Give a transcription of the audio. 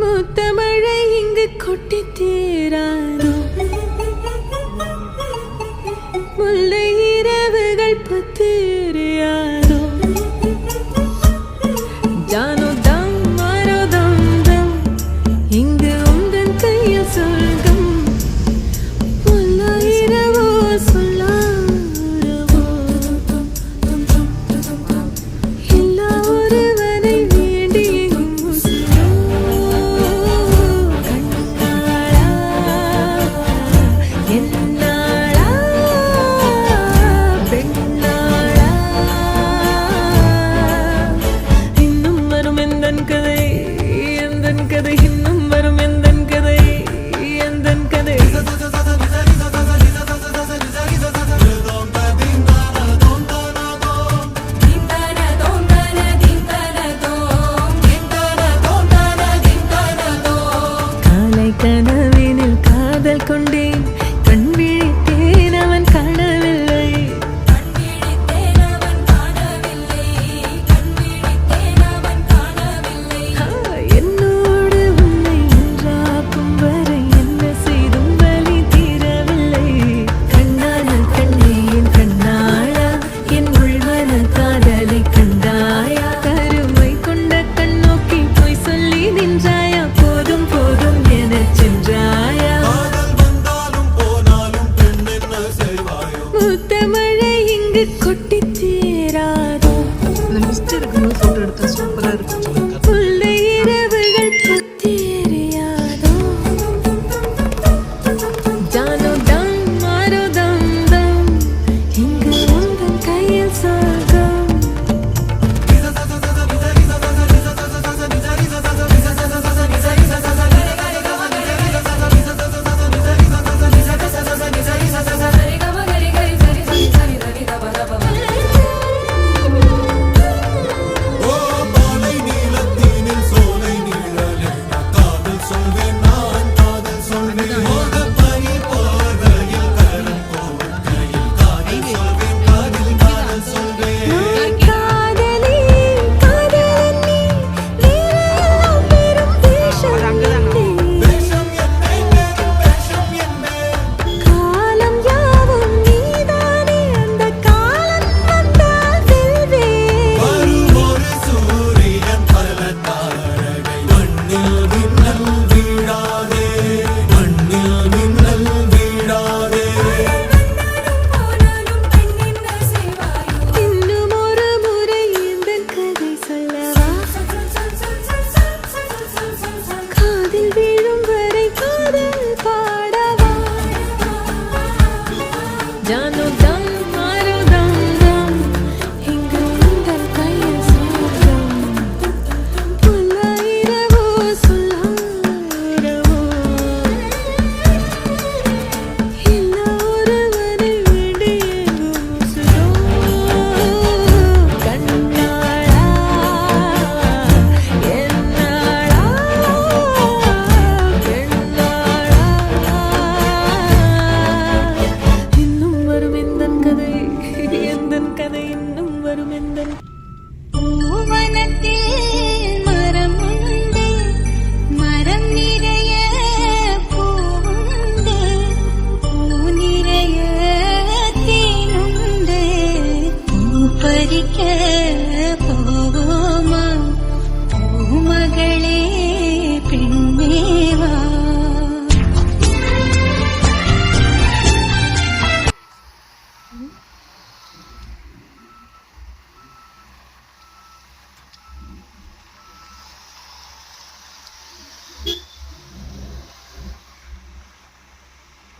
முத்தமழை இங்கு கொட்டி தீராதோ, முல்லை இரவுகள் பத்தேறியாதோ, ஜானோ தம் மாரோ தம் தம் இங்கு உந்தன் கையில் சொல்கம், முல்லை இரவோ சொல்லாரவோ, எல்லா ஒருவனை வேண்டி கதை இன்னும் வரும் எந்தன் கதை எந்தன் கதை காலை கனவினில் காதல் கொண்டேன், கண் விழித்தேன் அவன் காணவில்லை, முத்தமழை இங்கு கொட்டி தீராதோ. போட்டோ எடுத்தா சூப்பரா இருக்கு. முல்லை இரவுகள் பத்தி எரியாதோ, ஜானோ தம் மாரோ தம் தம் இங்கு உந்தன் கையில் சொர்க்கம். ஜானோ தம் மாரோ தம் தம் இங்கு உந்தன் கையில் சொர்க்கம், முல்லை இரவோ சொல்லாரவோ, எல்லா ஒருவனை வேண்டி எங்கும் உசுரோ, கண்ணாளா என்னாளா பெண்ணாளா, இன்னும் வரும் எந்தன் கதை எந்தன் கதை இன்னும் வரும் எந்தன். பூவனத்தில் மரம் உண்டு, மரம் நிறைய பூவுண்டு, பூ நிறைய தேனுண்டு, பூ பறிக்க